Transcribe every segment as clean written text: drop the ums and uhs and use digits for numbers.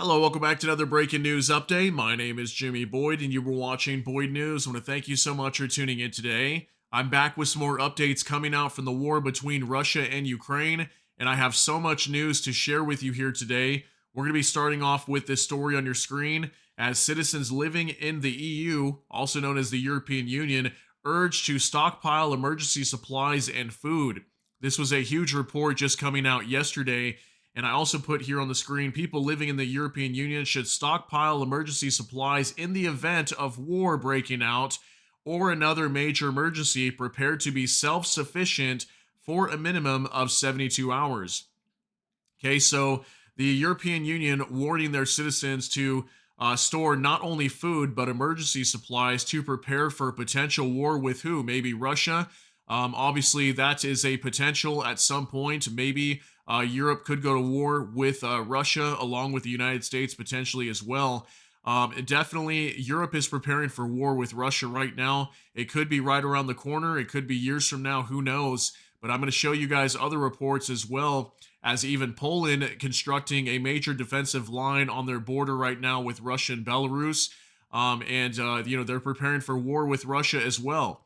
Hello, welcome back to another breaking news update. My name is Jimmy Boyd, and you were watching Boyd News. I want to thank you so much for tuning in today. I'm back with some more updates coming out from the war between Russia and Ukraine, and I have so much news to share with you here today. We're going to be starting off with this story on your screen as citizens living in the EU, also known as the European Union, urged to stockpile emergency supplies and food. This was a huge report just coming out yesterday. And I also put here on the screen people living in the European Union should stockpile emergency supplies in the event of war breaking out or another major emergency, prepared to be self sufficient for a minimum of 72 hours. Okay, so the European Union warning their citizens to store not only food but emergency supplies to prepare for potential war with who? Maybe Russia. Obviously, that is a potential at some point. Maybe Europe could go to war with Russia along with the United States potentially as well. Definitely, Europe is preparing for war with Russia right now. It could be right around the corner. It could be years from now. Who knows? But I'm going to show you guys other reports as well, as even Poland constructing a major defensive line on their border right now with Russia and Belarus. They're preparing for war with Russia as well.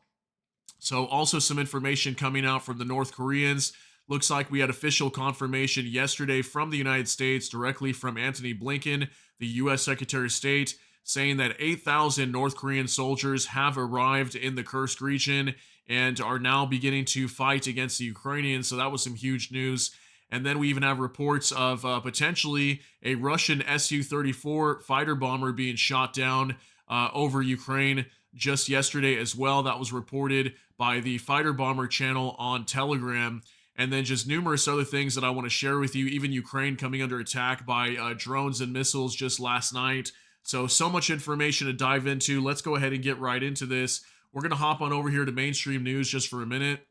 So also some information coming out from the North Koreans. Looks like we had official confirmation yesterday from the United States, directly from Antony Blinken, the US Secretary of State, saying that 8,000 North Korean soldiers have arrived in the Kursk region and are now beginning to fight against the Ukrainians. So that was some huge news. And then we even have reports of potentially a Russian Su-34 fighter bomber being shot down over Ukraine just yesterday as well. That was reported by the Fighter Bomber channel on Telegram. And then just numerous other things that I want to share with you. Even Ukraine coming under attack by drones and missiles just last night. So much information to dive into. Let's go ahead and get right into this. We're going to hop on over here to mainstream news just for a minute.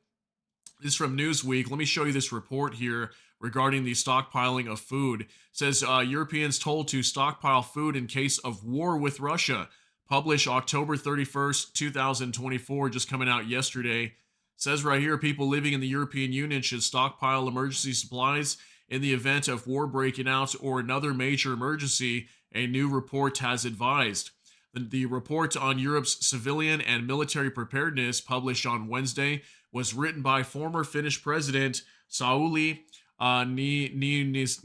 This is from Newsweek. Let me show you this report here regarding the stockpiling of food. It says Europeans told to stockpile food in case of war with Russia. Published October 31st, 2024, just coming out yesterday. It says right here, people living in the European Union should stockpile emergency supplies in the event of war breaking out or another major emergency, a new report has advised. The report on Europe's civilian and military preparedness, published on Wednesday, was written by former Finnish President Sauli Niinisto.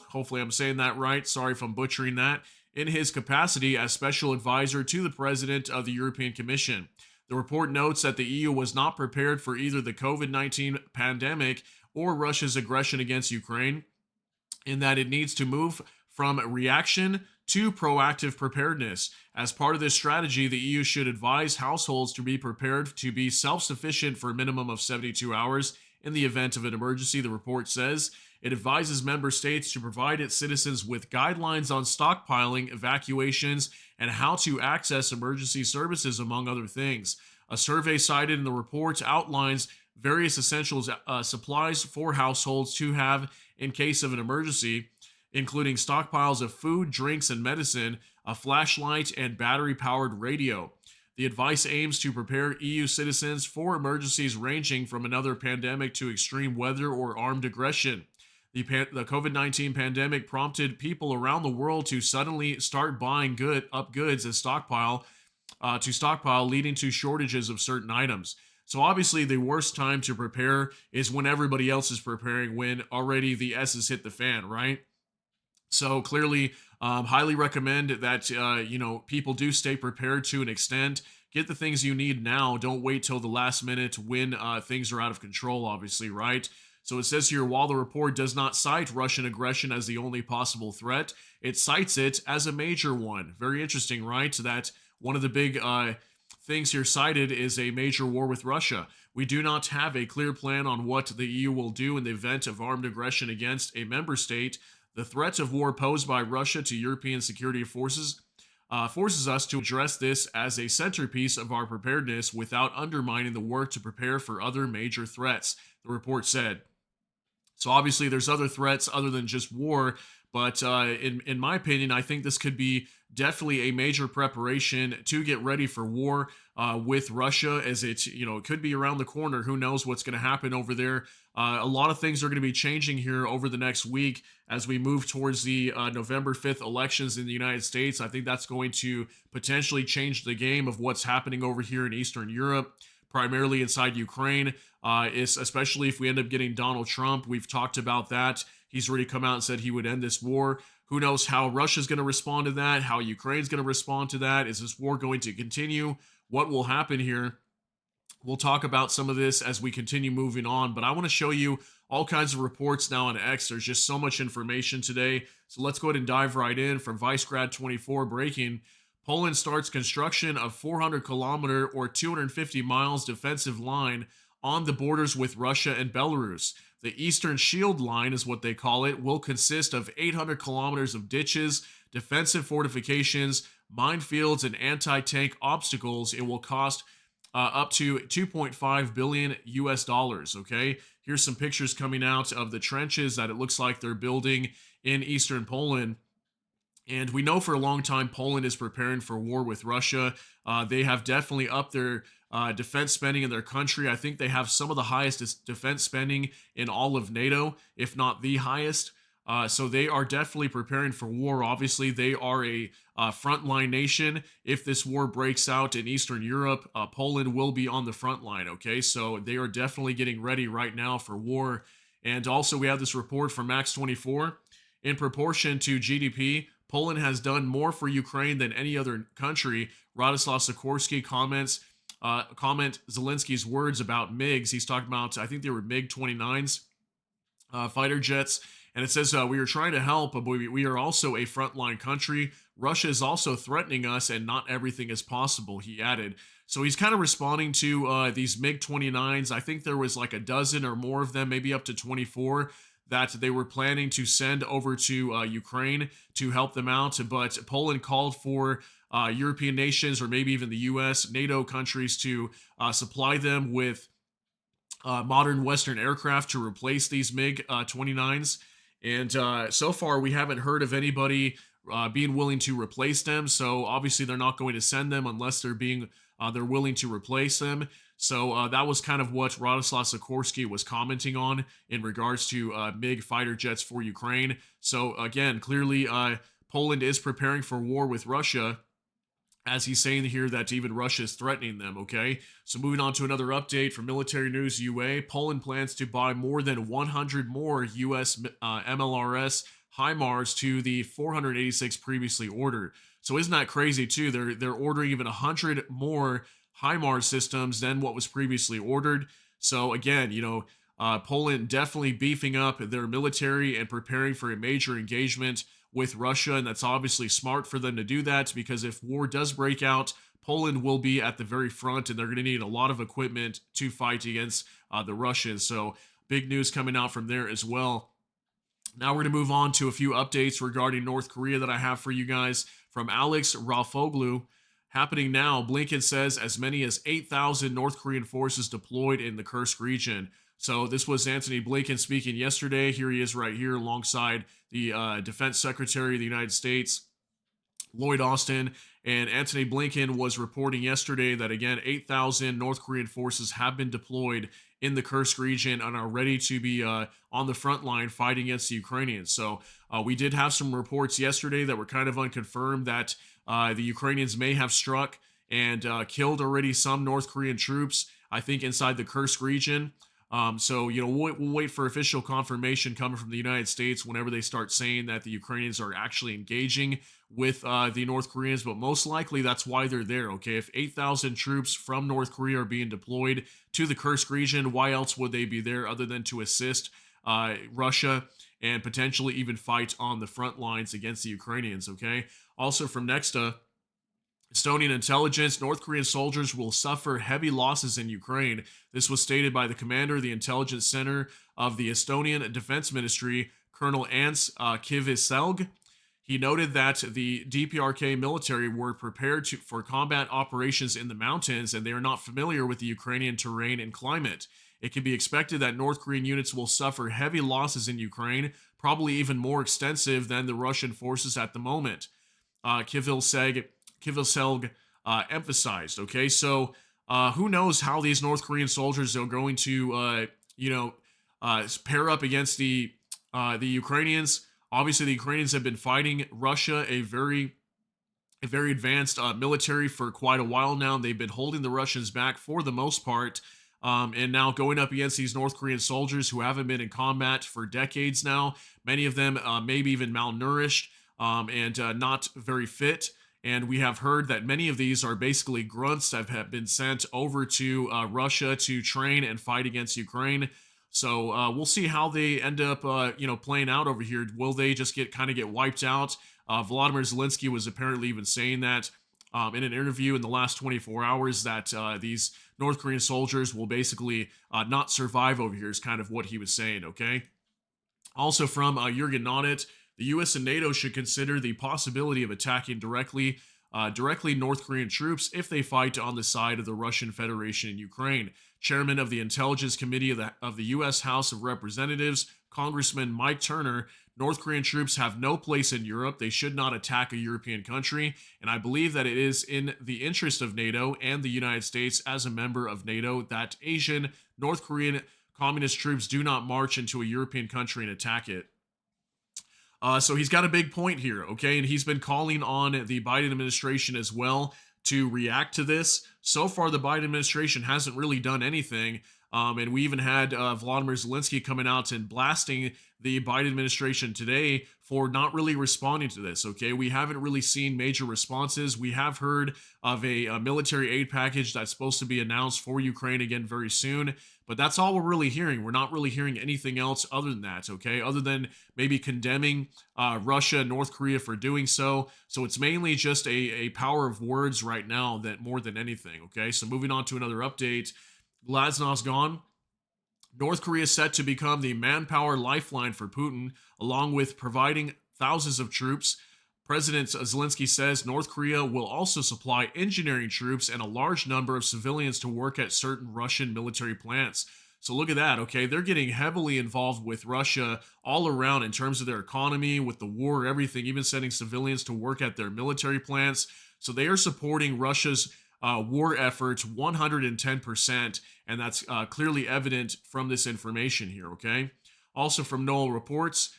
Hopefully I'm saying that right. Sorry if I'm butchering that. In his capacity as special advisor to the President of the European Commission. The report notes that the EU was not prepared for either the COVID-19 pandemic or Russia's aggression against Ukraine, in that it needs to move from reaction to proactive preparedness. As part of this strategy, the EU should advise households to be prepared to be self-sufficient for a minimum of 72 hours in the event of an emergency, the report says. It advises member states to provide its citizens with guidelines on stockpiling, evacuations, and how to access emergency services, among other things. A survey cited in the report outlines various essential supplies for households to have in case of an emergency, including stockpiles of food, drinks, and medicine, a flashlight, and battery-powered radio. The advice aims to prepare EU citizens for emergencies ranging from another pandemic to extreme weather or armed aggression. The COVID-19 pandemic prompted people around the world to suddenly start buying goods as stockpile, leading to shortages of certain items. So obviously the worst time to prepare is when everybody else is preparing, when already the S has hit the fan, right? So clearly, highly recommend that, people do stay prepared to an extent. Get the things you need now. Don't wait till the last minute when things are out of control, obviously, right? So it says here, while the report does not cite Russian aggression as the only possible threat, it cites it as a major one. Very interesting, right? That one of the big things here cited is a major war with Russia. We do not have a clear plan on what the EU will do in the event of armed aggression against a member state. The threat of war posed by Russia to European security forces forces us to address this as a centerpiece of our preparedness without undermining the work to prepare for other major threats, the report said. So obviously there's other threats other than just war, But in my opinion, I think this could be definitely a major preparation to get ready for war with Russia, as it could be around the corner. Who knows what's going to happen over there? A lot of things are going to be changing here over the next week as we move towards the November 5th elections in the United States. I think that's going to potentially change the game of what's happening over here in Eastern Europe, primarily inside Ukraine, especially if we end up getting Donald Trump. We've talked about that. He's already come out and said he would end this war. Who knows how Russia's going to respond to that, how Ukraine's going to respond to that? Is this war going to continue? What will happen here? We'll talk about some of this as we continue moving on, but I want to show you all kinds of reports now on X. There's just so much information today. So let's go ahead and dive right in. From ViceGrad24 breaking: Poland starts construction of 400-kilometer or 250 miles defensive line on the borders with Russia and Belarus. The Eastern Shield Line is what they call it, will consist of 800 kilometers of ditches, defensive fortifications, minefields, and anti-tank obstacles. It will cost up to 2.5 billion US dollars. Okay, here's some pictures coming out of the trenches that it looks like they're building in eastern Poland. And we know for a long time Poland is preparing for war with Russia. They have definitely upped their defense spending in their country. I think they have some of the highest defense spending in all of NATO, if not the highest. So they are definitely preparing for war. Obviously, they are a frontline nation. If this war breaks out in Eastern Europe, Poland will be on the front line. Okay, so they are definitely getting ready right now for war. And also, we have this report from Max24. In proportion to GDP, Poland has done more for Ukraine than any other country. Radoslaw Sikorski comment Zelensky's words about MiGs. He's talking about, I think they were MiG-29s, fighter jets. And it says, we are trying to help, but we are also a frontline country. Russia is also threatening us, and not everything is possible, he added. So he's kind of responding to these MiG-29s. I think there was like a dozen or more of them, maybe up to 24, that they were planning to send over to Ukraine to help them out. But Poland called for European nations, or maybe even the US, NATO countries, to supply them with modern Western aircraft to replace these MiG-29s. And so far, we haven't heard of anybody being willing to replace them. So obviously, they're not going to send them unless they're willing to replace them. So that was kind of what Radoslaw Sikorski was commenting on in regards to MiG fighter jets for Ukraine. So again, clearly, Poland is preparing for war with Russia, as he's saying here that even Russia is threatening them, okay? So moving on to another update from Military News UA, Poland plans to buy more than 100 more US MLRS HIMARS to the 486 previously ordered. So isn't that crazy too? They're ordering even 100 more HIMARS systems than what was previously ordered. So again, Poland definitely beefing up their military and preparing for a major engagement with Russia, and that's obviously smart for them to do that, because if war does break out, Poland will be at the very front, and they're going to need a lot of equipment to fight against the Russians. So big news coming out from there as well. Now we're going to move on to a few updates regarding North Korea that I have for you guys from Alex Ralfoglu. Happening now, Blinken says as many as 8,000 North Korean forces deployed in the Kursk region. So this was Antony Blinken speaking yesterday. Here he is right here alongside the Defense Secretary of the United States, Lloyd Austin. And Antony Blinken was reporting yesterday that, again, 8,000 North Korean forces have been deployed in the Kursk region and are ready to be on the front line fighting against the Ukrainians. So we did have some reports yesterday that were kind of unconfirmed that the Ukrainians may have struck and killed already some North Korean troops, I think, inside the Kursk region. So, we'll wait for official confirmation coming from the United States whenever they start saying that the Ukrainians are actually engaging with the North Koreans, but most likely that's why they're there, okay? If 8,000 troops from North Korea are being deployed to the Kursk region, why else would they be there other than to assist Russia and potentially even fight on the front lines against the Ukrainians, okay? Also from Nexta, Estonian intelligence, North Korean soldiers will suffer heavy losses in Ukraine. This was stated by the commander of the intelligence center of the Estonian Defense Ministry, Colonel Ants Kiviselg. He noted that the DPRK military were prepared for combat operations in the mountains, and they are not familiar with the Ukrainian terrain and climate. It can be expected that North Korean units will suffer heavy losses in Ukraine, probably even more extensive than the Russian forces at the moment. Kivilselg emphasized. Okay, so who knows how these North Korean soldiers are going to, pair up against the Ukrainians. Obviously, the Ukrainians have been fighting Russia, a very advanced military for quite a while now. They've been holding the Russians back for the most part. And now going up against these North Korean soldiers who haven't been in combat for decades now, many of them maybe even malnourished and not very fit. And we have heard that many of these are basically grunts that have been sent over to Russia to train and fight against Ukraine. So we'll see how they end up, playing out over here. Will they just get wiped out? Volodymyr Zelensky was apparently even saying that in an interview in the last 24 hours that these North Korean soldiers will basically not survive over here is kind of what he was saying, okay? Also from Jurgen Nonnet, the U.S. and NATO should consider the possibility of attacking directly North Korean troops if they fight on the side of the Russian Federation in Ukraine. Chairman of the Intelligence Committee of the U.S. House of Representatives, Congressman Mike Turner, North Korean troops have no place in Europe. They should not attack a European country, and I believe that it is in the interest of NATO and the United States as a member of NATO that Asian, North Korean communist troops do not march into a European country and attack it. So he's got a big point here, okay? And he's been calling on the Biden administration as well to react to this. So far, the Biden administration hasn't really done anything. And we even had Volodymyr Zelensky coming out and blasting the Biden administration today for not really responding to this, okay? We haven't really seen major responses. We have heard of a military aid package that's supposed to be announced for Ukraine again very soon, but that's all we're really hearing. We're not really hearing anything else other than that, okay? Other than maybe condemning Russia and North Korea for doing so. So it's mainly just a power of words right now that more than anything, okay? So moving on to another update. Glasnow's gone. North Korea is set to become the manpower lifeline for Putin, along with providing thousands of troops. President Zelensky says North Korea will also supply engineering troops and a large number of civilians to work at certain Russian military plants. So look at that, okay? They're getting heavily involved with Russia all around in terms of their economy, with the war, everything, even sending civilians to work at their military plants. So they are supporting Russia's war efforts 110%, and that's clearly evident from this information here, okay? Also from Noel reports,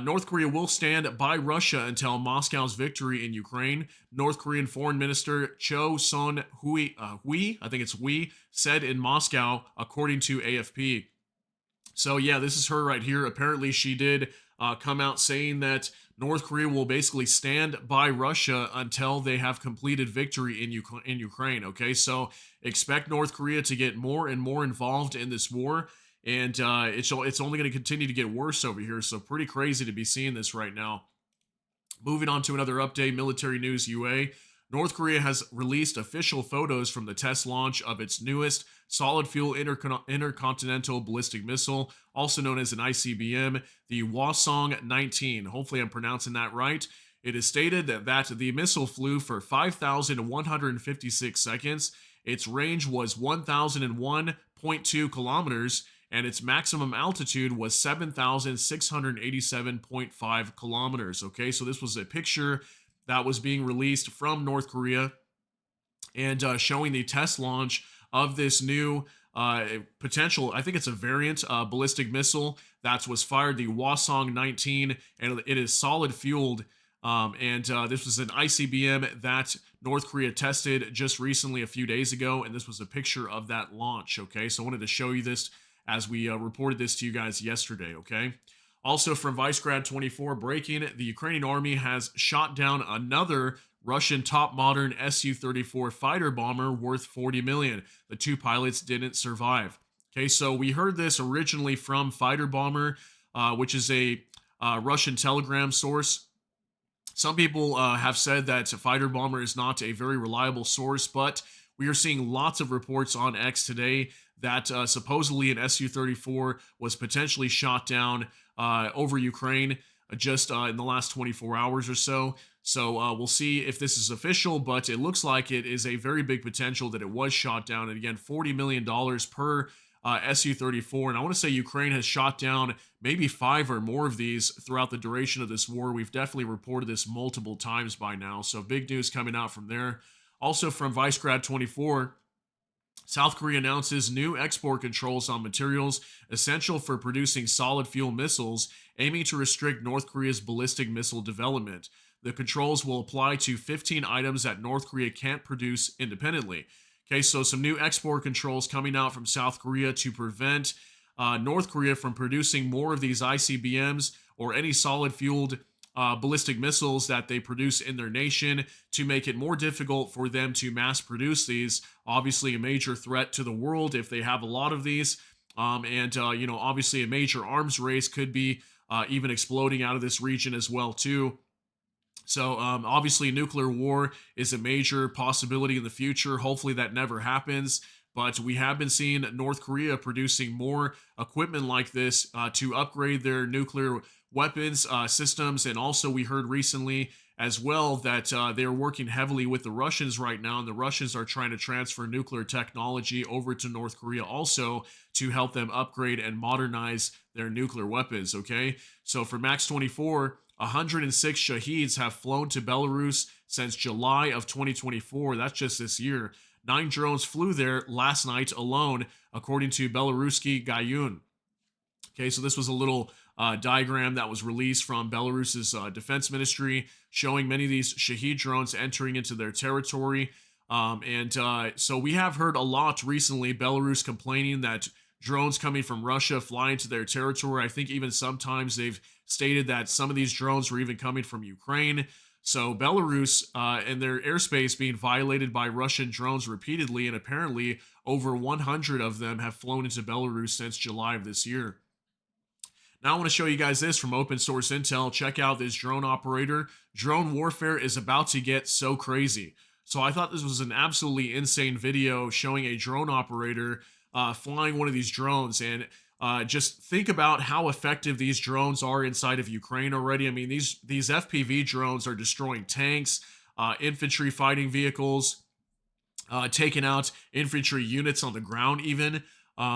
North Korea will stand by Russia until Moscow's victory in Ukraine. North Korean Foreign Minister Cho Son-hui, said in Moscow, according to AFP. So yeah, this is her right here. Apparently she did come out saying that North Korea will basically stand by Russia until they have completed victory in Ukraine, okay? So expect North Korea to get more and more involved in this war, and it's only going to continue to get worse over here, so pretty crazy to be seeing this right now. Moving on to another update, military news UA. North Korea has released official photos from the test launch of its newest solid-fuel intercontinental ballistic missile, also known as an ICBM, the Hwasong-19. Hopefully I'm pronouncing that right. It is stated that the missile flew for 5,156 seconds. Its range was 1,001.2 kilometers, and its maximum altitude was 7,687.5 kilometers. Okay, so this was a picture that was being released from North Korea and showing the test launch of this new potential, I think it's a variant ballistic missile that was fired, the Hwasong-19, and it is solid fueled. This was an ICBM that North Korea tested just recently a few days ago, and this was a picture of that launch, okay? So I wanted to show you this as we reported this to you guys yesterday, okay? Also from ViceGrad24, breaking, the Ukrainian army has shot down another Russian top modern Su-34 fighter bomber worth $40 million. The two pilots didn't survive. Okay, so we heard this originally from Fighter Bomber, which is a Russian telegram source. Some people have said that Fighter Bomber is not a very reliable source, but we are seeing lots of reports on X today that supposedly an Su-34 was potentially shot down over Ukraine just in the last 24 hours or so. So we'll see if this is official, but it looks like it is a very big potential that it was shot down. And again, $40 million per Su-34. And I want to say Ukraine has shot down maybe 5 or more of these throughout the duration of this war. We've definitely reported this multiple times by now. So big news coming out from there. Also from Vicegrad24, South Korea announces new export controls on materials essential for producing solid fuel missiles, aiming to restrict North Korea's ballistic missile development. The controls will apply to 15 items that North Korea can't produce independently. Okay, so some new export controls coming out from South Korea to prevent North Korea from producing more of these ICBMs or any solid fueled ballistic missiles that they produce in their nation, to make it more difficult for them to mass produce these. Obviously, a major threat to the world if they have a lot of these. Obviously, a major arms race could be even exploding out of this region as well, too. So obviously, nuclear war is a major possibility in the future. Hopefully that never happens. But we have been seeing North Korea producing more equipment like this to upgrade their nuclear weapons systems. And also we heard recently as well that they're working heavily with the Russians right now. And the Russians are trying to transfer nuclear technology over to North Korea also to help them upgrade and modernize their nuclear weapons. Okay. So for Max 24, 106 Shaheeds have flown to Belarus since July of 2024. That's just this year. 9 drones flew there last night alone, according to Belaruski Gayun. Okay, so this was a little diagram that was released from Belarus's defense ministry showing many of these Shahed drones entering into their territory. So we have heard a lot recently, Belarus complaining that drones coming from Russia fly into their territory. I think even sometimes they've stated that some of these drones were even coming from Ukraine. So Belarus and their airspace being violated by Russian drones repeatedly, and apparently over 100 of them have flown into Belarus since July of this year. Now I want to show you guys this from open source intel. Check out this drone operator. Drone warfare is about to get so crazy. So I thought this was an absolutely insane video showing a drone operator flying one of these drones, and just think about how effective these drones are inside of Ukraine already. I mean, these FPV drones are destroying tanks, infantry fighting vehicles, taking out infantry units on the ground even.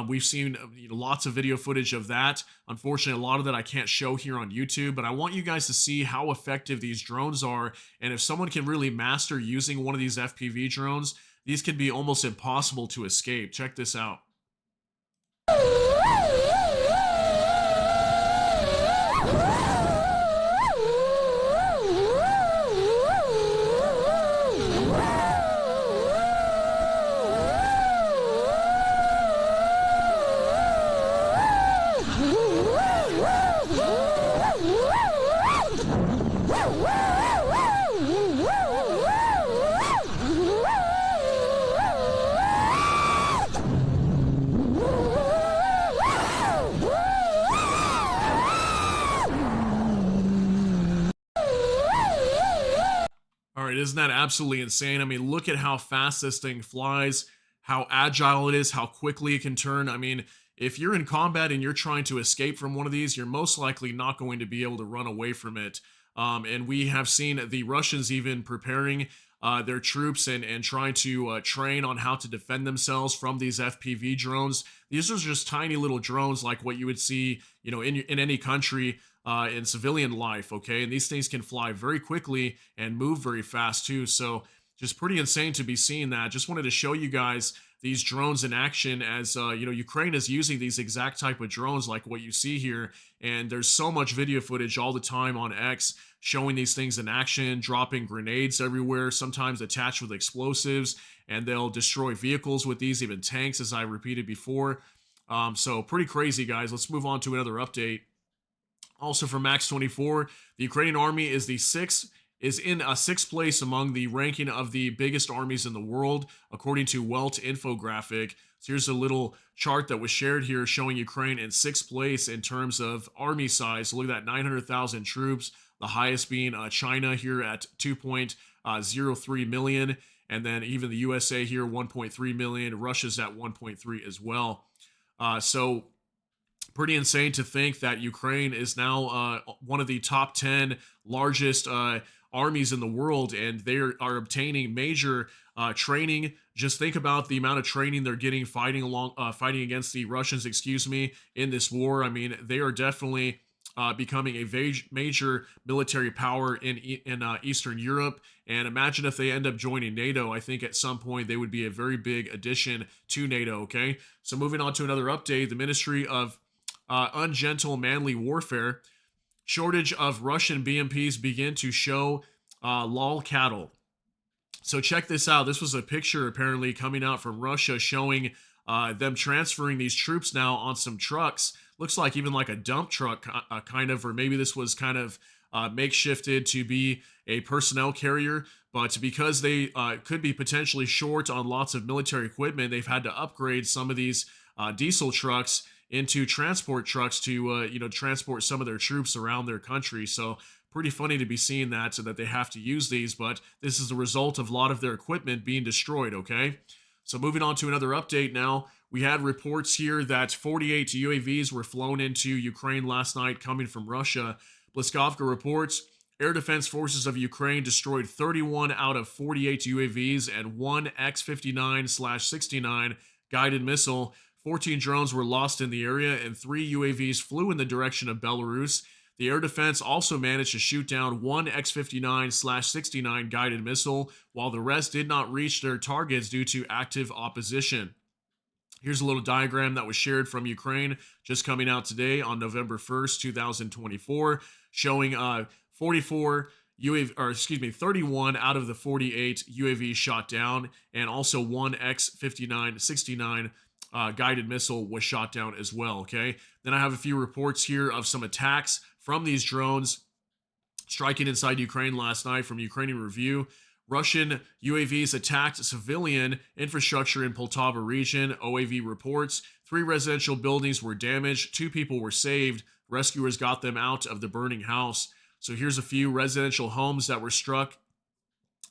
We've seen lots of video footage of that. Unfortunately, a lot of that I can't show here on YouTube, but I want you guys to see how effective these drones are. And if someone can really master using one of these FPV drones, these can be almost impossible to escape. Check this out. Isn't that absolutely insane? I mean, look at how fast this thing flies, how agile it is, how quickly it can turn. I mean, if you're in combat and you're trying to escape from one of these, you're most likely not going to be able to run away from it. And we have seen the Russians even preparing their troops and trying to train on how to defend themselves from these FPV drones. These are just tiny little drones like what you would see, in any country in civilian life, okay? And these things can fly very quickly and move very fast too. So just pretty insane to be seeing that. Just wanted to show you guys these drones in action as, Ukraine is using these exact type of drones like what you see here. And there's so much video footage all the time on X showing these things in action, dropping grenades everywhere, sometimes attached with explosives, and they'll destroy vehicles with these, even tanks, as I repeated before. So pretty crazy, guys. Let's move on to another update. Also from Max 24, the Ukrainian army is in a sixth place among the ranking of the biggest armies in the world, according to Welt infographic. So here's a little chart that was shared here showing Ukraine in sixth place in terms of army size. So look at that, 900,000 troops, the highest being China here at 2.03 million. And then even the USA here, 1.3 million. Russia's at 1.3 as well. So Pretty insane to think that Ukraine is now one of the top 10 largest armies in the world, and they are obtaining major training. Just think about the amount of training they're getting fighting against the Russians, excuse me, in this war. I mean, they are definitely becoming a major military power in Eastern Europe. And imagine if they end up joining NATO. I think at some point they would be a very big addition to NATO. Okay, so moving on to another update, the Ministry of Ungentle Manly Warfare. Shortage of Russian BMPs begin to show lol cattle. So check this out. This was a picture apparently coming out from Russia showing them transferring these troops now on some trucks. Looks like even like a dump truck kind of, or maybe this was kind of makeshifted to be a personnel carrier. But because they could be potentially short on lots of military equipment, they've had to upgrade some of these diesel trucks into transport trucks to transport some of their troops around their country. So pretty funny to be seeing that, so that they have to use these, but this is the result of a lot of their equipment being destroyed. Okay, so moving on to another update now. We had reports here that 48 UAVs were flown into Ukraine last night coming from Russia. Bliskovka reports air defense forces of Ukraine destroyed 31 out of 48 UAVs and one X-59/69 guided missile. 14 drones were lost in the area, and 3 UAVs flew in the direction of Belarus. The air defense also managed to shoot down one X-59/69 guided missile, while the rest did not reach their targets due to active opposition. Here's a little diagram that was shared from Ukraine just coming out today on November 1st, 2024, showing 31 out of the 48 UAVs shot down, and also one X-59/69 guided missile was shot down as well. Okay, then I have a few reports here of some attacks from these drones striking inside Ukraine last night from Ukrainian Review. Russian UAVs attacked civilian infrastructure in Poltava region. OAV reports 3 residential buildings were damaged, 2 people were saved. Rescuers got them out of the burning house. So here's a few residential homes that were struck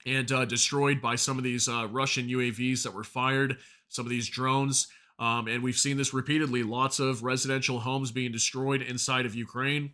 and destroyed by some of these Russian UAVs that were fired, some of these drones. And we've seen this repeatedly, lots of residential homes being destroyed inside of Ukraine.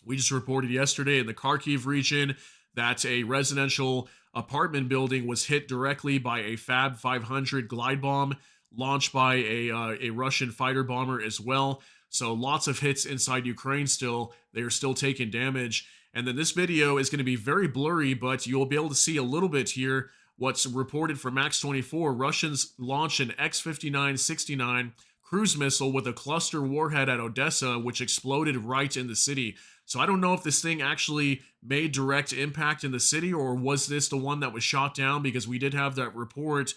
We just reported yesterday in the Kharkiv region that a residential apartment building was hit directly by a Fab 500 glide bomb launched by a Russian fighter bomber as well. So lots of hits inside Ukraine still. They are still taking damage. And then this video is going to be very blurry, but you'll be able to see a little bit here what's reported from Max-24. Russians launched an X-59/69 cruise missile with a cluster warhead at Odessa, which exploded right in the city. So I don't know if this thing actually made direct impact in the city, or was this the one that was shot down, because we did have that report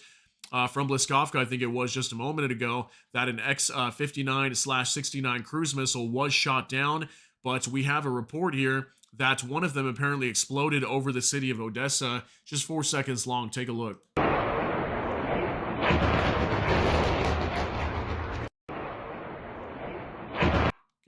from Bliskovka, I think it was just a moment ago, that an X-59/69 cruise missile was shot down. But we have a report here that one of them apparently exploded over the city of Odessa. Just 4 seconds long. Take a look.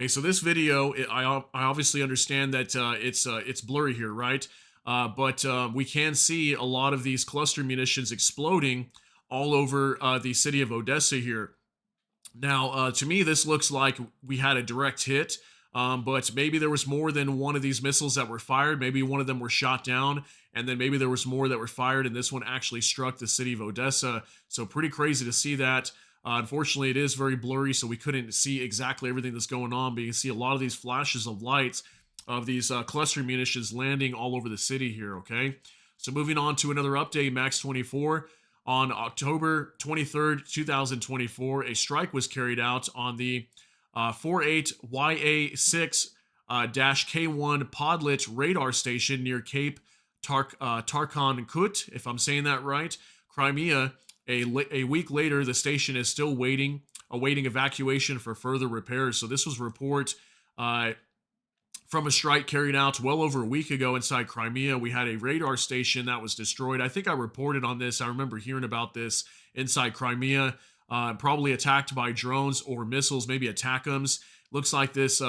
Okay, so this video, I obviously understand that it's blurry here, right? But we can see a lot of these cluster munitions exploding all over the city of Odessa here. Now, to me, this looks like we had a direct hit, but maybe there was more than one of these missiles that were fired. Maybe one of them were shot down, and then maybe there was more that were fired, and this one actually struck the city of Odessa. So pretty crazy to see that. Unfortunately, it is very blurry, so we couldn't see exactly everything that's going on, but you can see a lot of these flashes of lights of these cluster munitions landing all over the city here, okay? So moving on to another update, Max-24. On October 23rd, 2024, a strike was carried out on the 48YA6-K1 Podlit radar station near Cape Tarkhan Kut, if I'm saying that right, Crimea. A week later, the station is still awaiting evacuation for further repairs. So this was a report from a strike carried out well over a week ago inside Crimea. We had a radar station that was destroyed. I think I reported on this. I remember hearing about this inside Crimea, probably attacked by drones or missiles, maybe ATACMS. Looks like this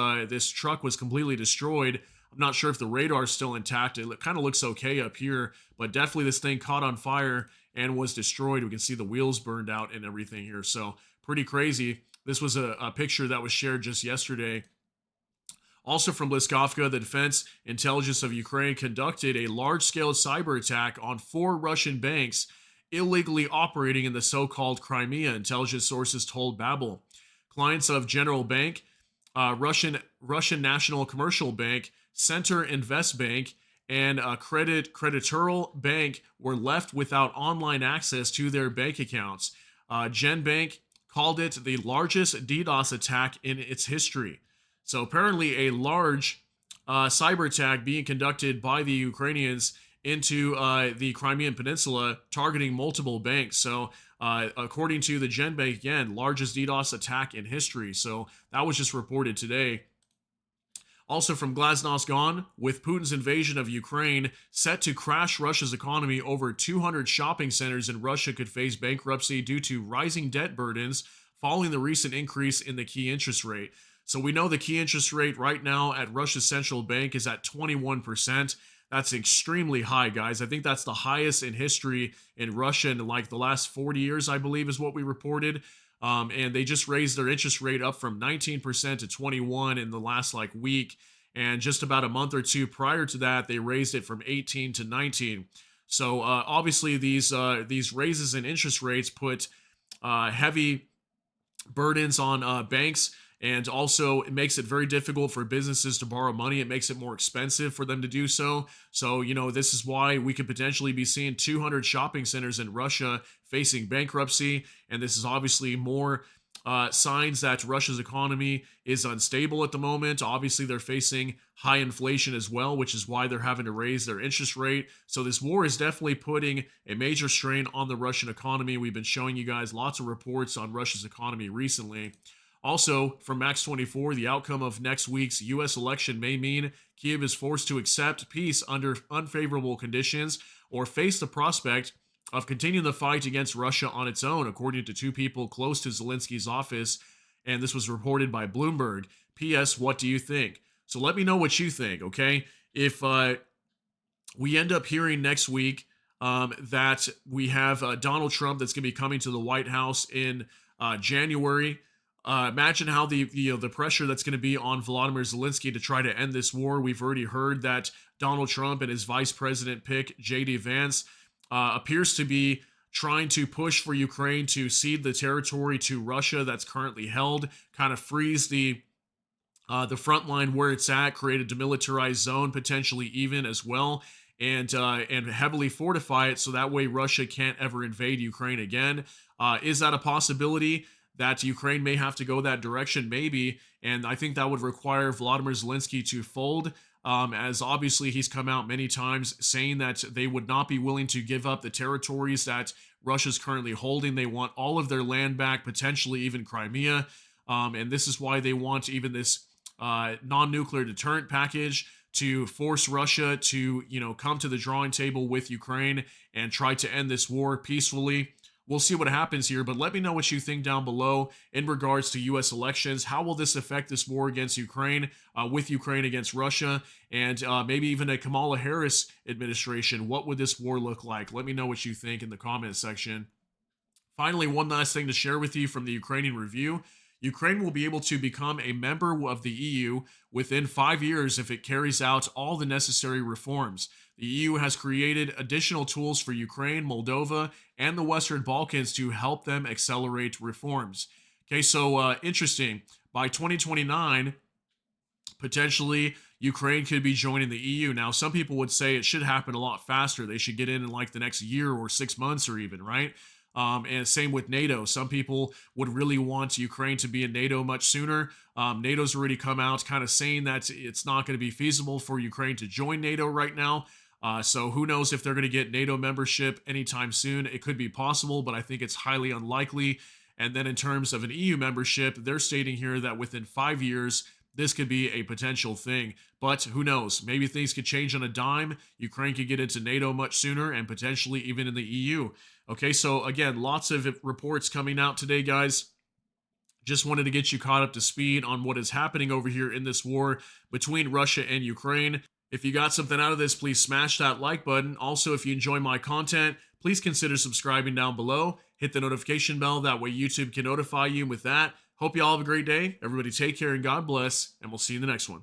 truck was completely destroyed. I'm not sure if the radar is still intact. It kind of looks okay up here, but definitely this thing caught on fire and was destroyed. We can see the wheels burned out and everything here. So pretty crazy. This was a picture that was shared just yesterday. Also from Bliskovka, the Defense Intelligence of Ukraine conducted a large-scale cyber attack on 4 Russian banks illegally operating in the so-called Crimea, intelligence sources told Babel. Clients of General Bank, Russian National Commercial Bank, Center Invest Bank, and Creditorial Bank were left without online access to their bank accounts. GenBank called it the largest DDoS attack in its history. So apparently, a large cyber attack being conducted by the Ukrainians into the Crimean Peninsula, targeting multiple banks. So, according to the GenBank, again, largest DDoS attack in history. So that was just reported today. Also from Glasnost Gone, with Putin's invasion of Ukraine set to crash Russia's economy, over 200 shopping centers in Russia could face bankruptcy due to rising debt burdens following the recent increase in the key interest rate. So we know the key interest rate right now at Russia's central bank is at 21%. That's extremely high, guys. I think that's the highest in history in Russia in like the last 40 years, I believe, is what we reported. And they just raised their interest rate up from 19% to 21 in the last like week. And just about a month or two prior to that, they raised it from 18 to 19. So obviously these raises in interest rates put heavy burdens on banks. And also, it makes it very difficult for businesses to borrow money. It makes it more expensive for them to do so. So, this is why we could potentially be seeing 200 shopping centers in Russia facing bankruptcy. And this is obviously more signs that Russia's economy is unstable at the moment. Obviously, they're facing high inflation as well, which is why they're having to raise their interest rate. So this war is definitely putting a major strain on the Russian economy. We've been showing you guys lots of reports on Russia's economy recently. Also, from Max24, the outcome of next week's U.S. election may mean Kyiv is forced to accept peace under unfavorable conditions or face the prospect of continuing the fight against Russia on its own, according to 2 people close to Zelensky's office. And this was reported by Bloomberg. P.S. What do you think? So let me know what you think, okay? If we end up hearing next week that we have Donald Trump that's going to be coming to the White House in January, imagine how the pressure that's going to be on Volodymyr Zelensky to try to end this war. We've already heard that Donald Trump and his vice president pick, J.D. Vance, appears to be trying to push for Ukraine to cede the territory to Russia that's currently held, kind of freeze the front line where it's at, create a demilitarized zone, potentially even as well, and heavily fortify it so that way Russia can't ever invade Ukraine again. Is that a possibility? That Ukraine may have to go that direction, maybe, and I think that would require Volodymyr Zelensky to fold, as obviously he's come out many times saying that they would not be willing to give up the territories that Russia's currently holding. They want all of their land back, potentially even Crimea, and this is why they want even this non-nuclear deterrent package to force Russia to, come to the drawing table with Ukraine and try to end this war peacefully. We'll see what happens here, but let me know what you think down below in regards to U.S. elections. How will this affect this war against Ukraine, with Ukraine against Russia, and maybe even a Kamala Harris administration? What would this war look like? Let me know what you think in the comment section. Finally, one last thing to share with you from the Ukrainian Review. Ukraine will be able to become a member of the EU within 5 years if it carries out all the necessary reforms. The EU has created additional tools for Ukraine, Moldova, and the Western Balkans to help them accelerate reforms. Okay, so interesting. By 2029, potentially Ukraine could be joining the EU. Now, some people would say it should happen a lot faster. They should get in like the next year or 6 months or even, right? And same with NATO. Some people would really want Ukraine to be in NATO much sooner. NATO's already come out kind of saying that it's not going to be feasible for Ukraine to join NATO right now. So who knows if they're going to get NATO membership anytime soon. It could be possible, but I think it's highly unlikely. And then in terms of an EU membership, they're stating here that within 5 years, this could be a potential thing. But who knows? Maybe things could change on a dime. Ukraine could get into NATO much sooner and potentially even in the EU. Okay, so again, lots of reports coming out today, guys. Just wanted to get you caught up to speed on what is happening over here in this war between Russia and Ukraine. If you got something out of this, please smash that like button. Also, if you enjoy my content, please consider subscribing down below. Hit the notification bell. That way YouTube can notify you. And with that, Hope you all have a great day. Everybody take care and God bless, and we'll see you in the next one.